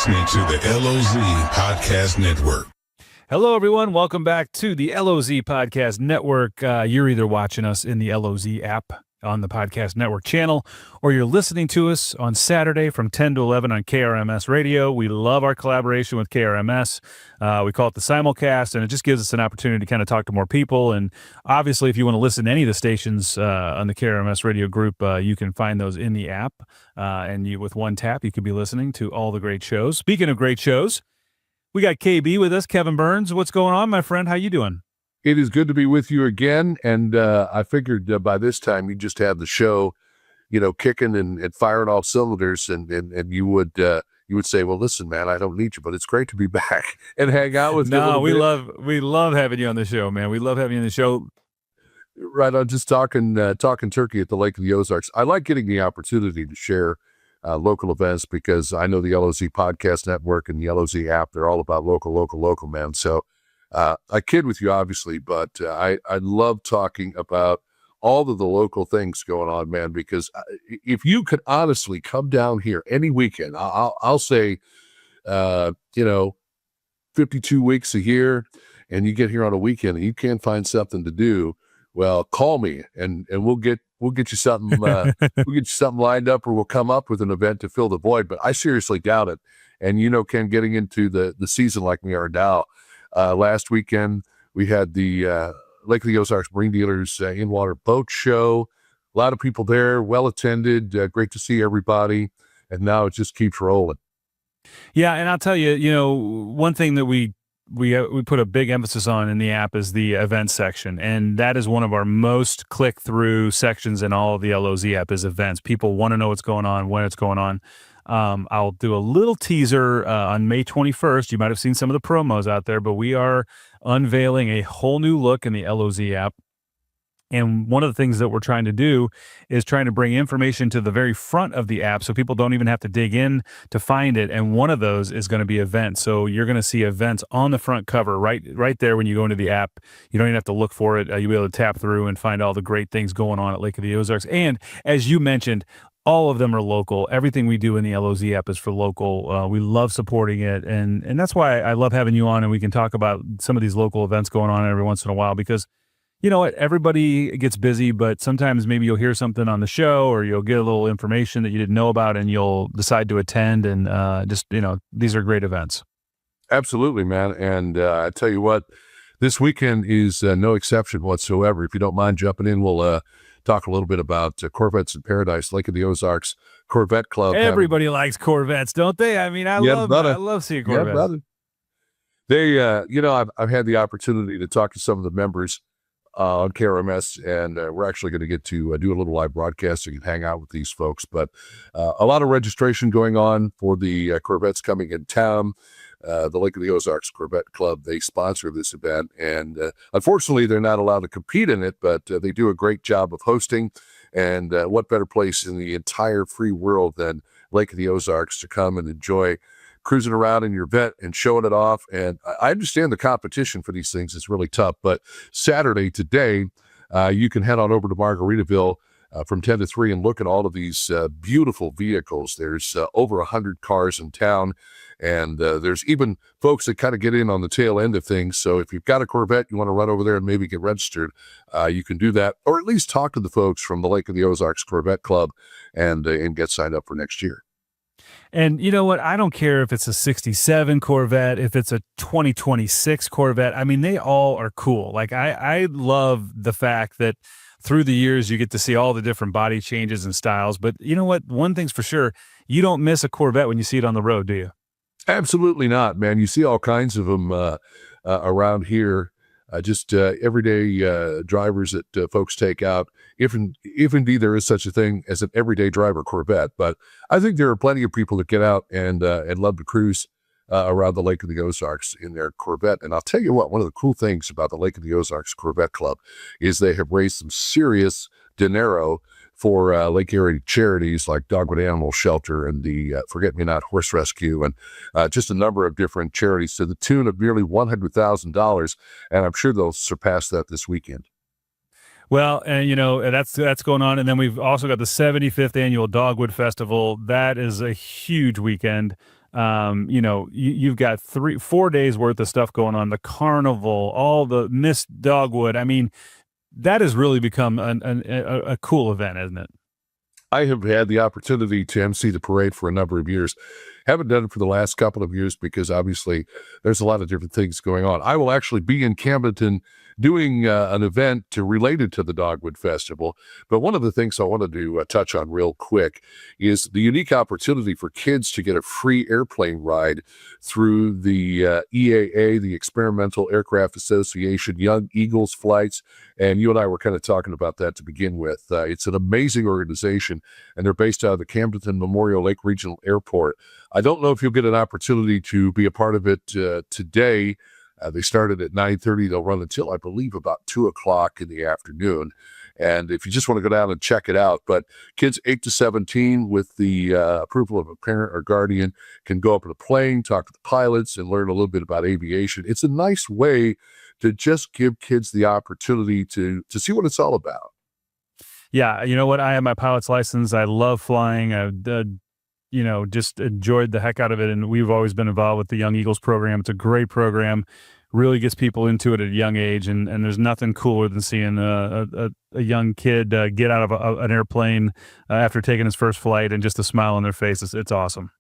listening to the LOZ Podcast Network. Hello, everyone. Welcome back to the LOZ Podcast Network. You're either watching us in the LOZ app on the Podcast Network channel, or you're listening to us on Saturday from 10 to 11 on KRMS Radio. We love our collaboration with KRMS. We call it the Simulcast, and it just gives us an opportunity to kind of talk to more people. And obviously, if you want to listen to any of the stations on the KRMS Radio group, you can find those in the app. And with one tap, you could be listening to all the great shows. Speaking of great shows, we got KB with us, Kevin Burns. What's going on, my friend? How you doing? It is good to be with you again, and I figured by this time you just had the show, kicking and firing all cylinders, and you would say, well, listen, man, I don't need you, but it's great to be back and hang out with you. No, we love having you on the show, man. We love having you on the show. Right on, just talking turkey at the Lake of the Ozarks. I like getting the opportunity to share local events because I know the LOZ Podcast Network and the LOZ app, they're all about local, man. So I kid with you, obviously, but I love talking about all of the local things going on, man, because if you could honestly come down here any weekend, I'll say, 52 weeks a year, and you get here on a weekend and you can't find something to do, well, call me and we'll get you something, we'll get you something lined up, or we'll come up with an event to fill the void. But I seriously doubt it. And, Ken, getting into the season like we are now, last weekend, we had the Lake of the Ozarks Marine Dealers in-water boat show. A lot of people there, well attended, great to see everybody, and now it just keeps rolling. Yeah, and I'll tell you, one thing that we put a big emphasis on in the app is the events section, and that is one of our most click-through sections in all of the LOZ app is events. People want to know what's going on, when it's going on. I'll do a little teaser on May 21st. You might have seen some of the promos out there, but we are unveiling a whole new look in the LOZ app. And one of the things that we're trying to do is trying to bring information to the very front of the app so people don't even have to dig in to find it. And one of those is going to be events. So you're going to see events on the front cover right there when you go into the app. You don't even have to look for it. You'll be able to tap through and find all the great things going on at Lake of the Ozarks. And as you mentioned, all of them are local. Everything we do in the LOZ app is for local. We love supporting it. And that's why I love having you on, and we can talk about some of these local events going on every once in a while, because you know what? Everybody gets busy, but sometimes maybe you'll hear something on the show, or you'll get a little information that you didn't know about, and you'll decide to attend. And these are great events. Absolutely, man. And I tell you what, this weekend is no exception whatsoever. If you don't mind jumping in, we'll talk a little bit about Corvettes in Paradise, Lake of the Ozarks Corvette Club. Everybody likes Corvettes, don't they? I mean, I love seeing Corvettes. Yeah, brother. They, I've had the opportunity to talk to some of the members on KRMS, and we're actually going to get to do a little live broadcasting and hang out with these folks. But a lot of registration going on for the Corvettes coming in town. The Lake of the Ozarks Corvette Club, they sponsor this event, and unfortunately they're not allowed to compete in it, but they do a great job of hosting. And what better place in the entire free world than Lake of the Ozarks to come and enjoy cruising around in your vet and showing it off. And I understand the competition for these things is really tough, but Saturday today, you can head on over to Margaritaville from 10 to 3 and look at all of these beautiful vehicles. There's over 100 cars in town, and there's even folks that kind of get in on the tail end of things. So if you've got a Corvette, you want to run over there and maybe get registered, you can do that, or at least talk to the folks from the Lake of the Ozarks Corvette Club and get signed up for next year. And you know what? I don't care if it's a 67 Corvette, if it's a 2026 Corvette. I mean, they all are cool. Like I love the fact that through the years, you get to see all the different body changes and styles. But you know what? One thing's for sure, you don't miss a Corvette when you see it on the road, do you? Absolutely not, man. You see all kinds of them around here. Just everyday drivers that folks take out, if indeed there is such a thing as an everyday driver Corvette. But I think there are plenty of people that get out and love to cruise around the Lake of the Ozarks in their Corvette. And I'll tell you what, one of the cool things about the Lake of the Ozarks Corvette Club is they have raised some serious dinero for lake area charities like Dogwood Animal Shelter and the Forget-Me-Not Horse Rescue, and just a number of different charities to the tune of nearly $100,000. And I'm sure they'll surpass that this weekend. Well, and that's going on. And then we've also got the 75th annual Dogwood Festival. That is a huge weekend. You've got 4 days worth of stuff going on, the carnival, all the Miss Dogwood. I mean, that has really become a cool event, isn't it? I have had the opportunity to MC the parade for a number of years. Haven't done it for the last couple of years because obviously there's a lot of different things going on. I will actually be in Camden doing an event related to the Dogwood Festival. But one of the things I wanted to touch on real quick is the unique opportunity for kids to get a free airplane ride through the EAA, the Experimental Aircraft Association, Young Eagles flights. And you and I were kind of talking about that to begin with. It's an amazing organization, and they're based out of the Camden Memorial Lake Regional Airport. I don't know if you'll get an opportunity to be a part of it today. They started at 9:30. They'll run until, I believe, about 2 o'clock in the afternoon. And if you just want to go down and check it out, but kids 8 to 17 with the approval of a parent or guardian can go up in a plane, talk to the pilots, and learn a little bit about aviation. It's a nice way to just give kids the opportunity to see what it's all about. Yeah, you know what? I have my pilot's license. I love flying. Just enjoyed the heck out of it. And we've always been involved with the Young Eagles program. It's a great program, really gets people into it at a young age. And there's nothing cooler than seeing a young kid get out of an airplane after taking his first flight and just a smile on their face. It's awesome.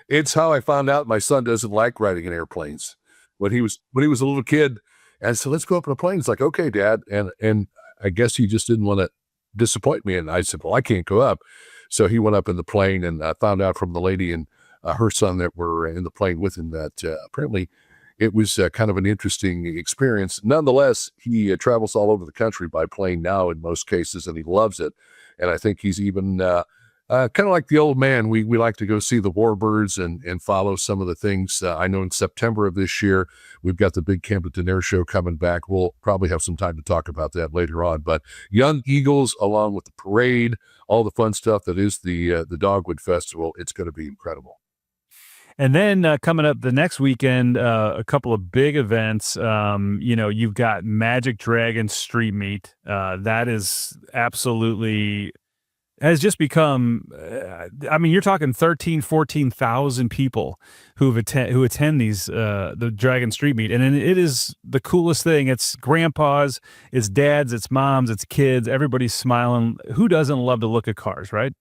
It's how I found out my son doesn't like riding in airplanes. When he was a little kid, and I said, let's go up in a plane. He's like, okay, Dad. And I guess he just didn't want to disappoint me. And I said, well, I can't go up. So he went up in the plane, and I found out from the lady and her son that were in the plane with him that apparently it was kind of an interesting experience. Nonetheless, he travels all over the country by plane now in most cases, and he loves it. And I think he's even kind of like the old man. We like to go see the warbirds and follow some of the things. I know in September of this year, we've got the big Camden Air Show coming back. We'll probably have some time to talk about that later on. But Young Eagles, along with the parade, all the fun stuff that is the Dogwood Festival, it's going to be incredible. And then coming up the next weekend, a couple of big events. You've got Magic Dragon Street Meet. That is absolutely has just become, you're talking 14,000 people who attend these, the Dragon Street Meet. And it is the coolest thing. It's grandpas, it's dads, it's moms, it's kids. Everybody's smiling. Who doesn't love to look at cars, right?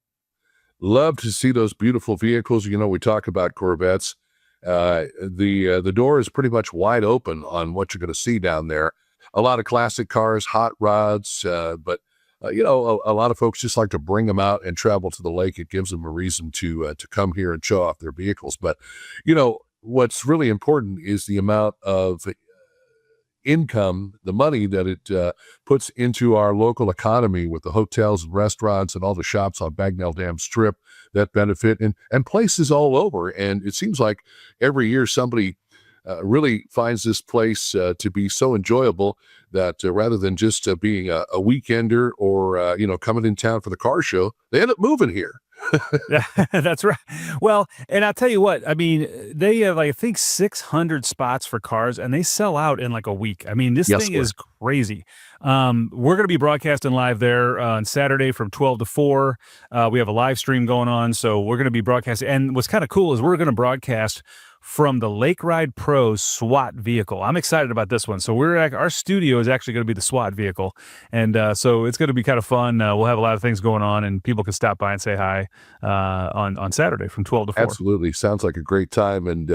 Love to see those beautiful vehicles. We talk about Corvettes. The door is pretty much wide open on what you're going to see down there. A lot of classic cars, hot rods, but a lot of folks just like to bring them out and travel to the lake. It gives them a reason to come here and show off their vehicles. But, what's really important is the amount of income, the money that it puts into our local economy with the hotels and restaurants and all the shops on Bagnell Dam Strip that benefit and places all over. And it seems like every year somebody really finds this place to be so enjoyable that rather than just being a weekender or, coming in town for the car show, they end up moving here. That's right. Well, and I'll tell you what, they have I think 600 spots for cars, and they sell out in like a week. This thing is crazy. We're going to be broadcasting live there on Saturday from 12 to 4. We have a live stream going on, so we're going to be broadcasting. And what's kind of cool is we're going to broadcast from the Lake Ride Pro SWAT vehicle. I'm excited about this one. So our studio is actually going to be the SWAT vehicle. And so it's going to be kind of fun. We'll have a lot of things going on, and people can stop by and say hi on Saturday from 12 to 4. Absolutely. Sounds like a great time. And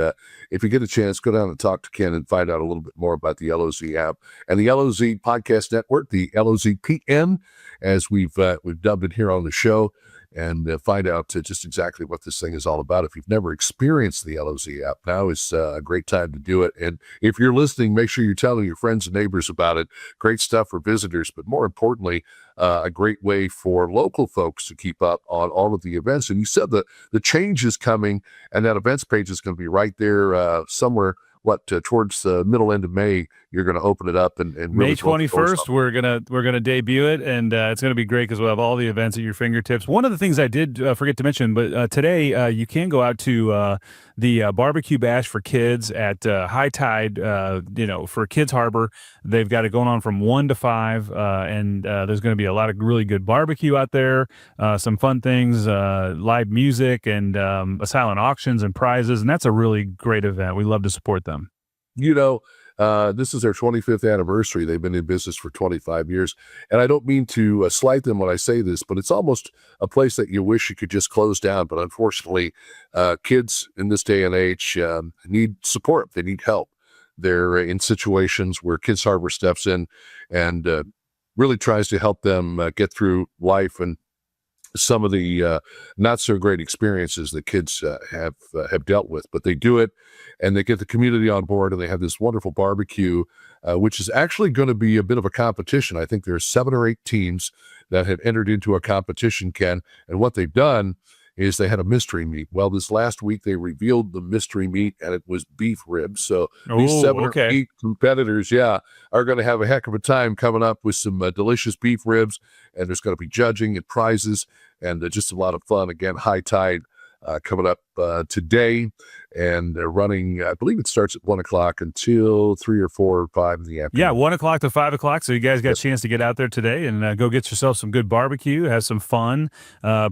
if you get a chance, go down and talk to Ken and find out a little bit more about the LOZ app and the LOZ Podcast Network, the LOZ PN, as we've dubbed it here on the show. And find out just exactly what this thing is all about. If you've never experienced the LOZ app, now is a great time to do it. And if you're listening, make sure you're telling your friends and neighbors about it. Great stuff for visitors, but more importantly, a great way for local folks to keep up on all of the events. And you said the change is coming, and that events page is going to be right there somewhere, towards the middle end of May, you're going to open it up and really May 21st, we're gonna debut it, and it's gonna be great because we'll have all the events at your fingertips. One of the things I did forget to mention, but today you can go out to the barbecue bash for kids at High Tide. For Kids Harbor, they've got it going on from 1 to 5, and there's going to be a lot of really good barbecue out there, some fun things, live music, and silent auctions and prizes, and that's a really great event. We love to support them. This is their 25th anniversary. They've been in business for 25 years. And I don't mean to slight them when I say this, but it's almost a place that you wish you could just close down. But unfortunately, kids in this day and age need support. They need help. They're in situations where Kids Harbor steps in and really tries to help them get through life and some of the not so great experiences that kids have dealt with, but they do it and they get the community on board, and they have this wonderful barbecue, which is actually going to be a bit of a competition. I think there's 7 or 8 teams that have entered into a competition, Ken, and what they've done is they had a mystery meat. Well, this last week they revealed the mystery meat, and it was beef ribs. So these 7 or 8 competitors, are going to have a heck of a time coming up with some delicious beef ribs, and there's going to be judging and prizes and just a lot of fun. Again, High Tide coming up today, and they're running, I believe it starts at 1 o'clock until 3 or 4 or 5 in the afternoon. Yeah, 1 o'clock to 5 o'clock. So you guys got a chance to get out there today and go get yourself some good barbecue, have some fun,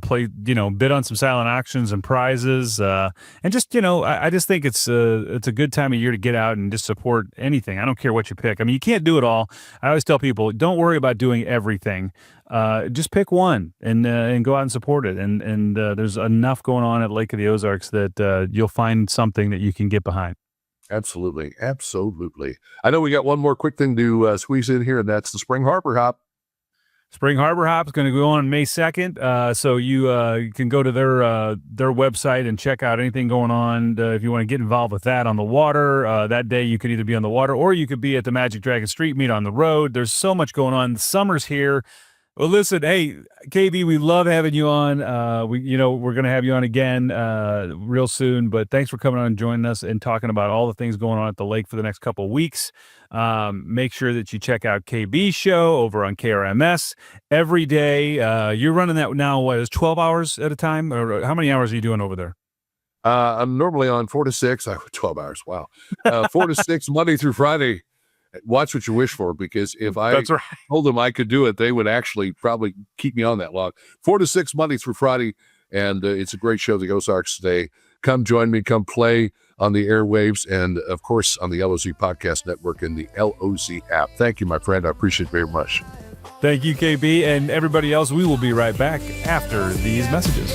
play, bid on some silent auctions and prizes. And just, I just think it's a good time of year to get out and just support anything. I don't care what you pick. I mean, you can't do it all. I always tell people, don't worry about doing everything. Just pick one and go out and support it. And there's enough going on at Lake of the Ozarks that you'll find something that you can get behind. Absolutely. I know we got one more quick thing to squeeze in here, and that's the Spring Harbor Hop. Spring Harbor Hop is going to go on May 2nd. So you can go to their website and check out anything going on. If you want to get involved with that on the water, that day you could either be on the water or you could be at the Magic Dragon Street Meet on the road. There's so much going on. The summer's here. Well, listen, hey, KB, we love having you on. We're going to have you on again real soon, but thanks for coming on and joining us and talking about all the things going on at the lake for the next couple of weeks. Make sure that you check out KB's show over on KRMS every day. You're running that now, what, is 12 hours at a time? Or how many hours are you doing over there? I'm normally on 4 to 6. 12 hours, wow. 4 to 6, Monday through Friday. Watch what you wish for, because if I told them I could do it, they would actually probably keep me on that long. 4 to 6, Monday through Friday, and it's a great show, the Ozarks Today. Come join me, come play on the airwaves, and of course on the LOZ Podcast Network and the LOZ app. Thank you, my friend. I appreciate it very much. Thank you, KB, and everybody else. We will be right back after these messages.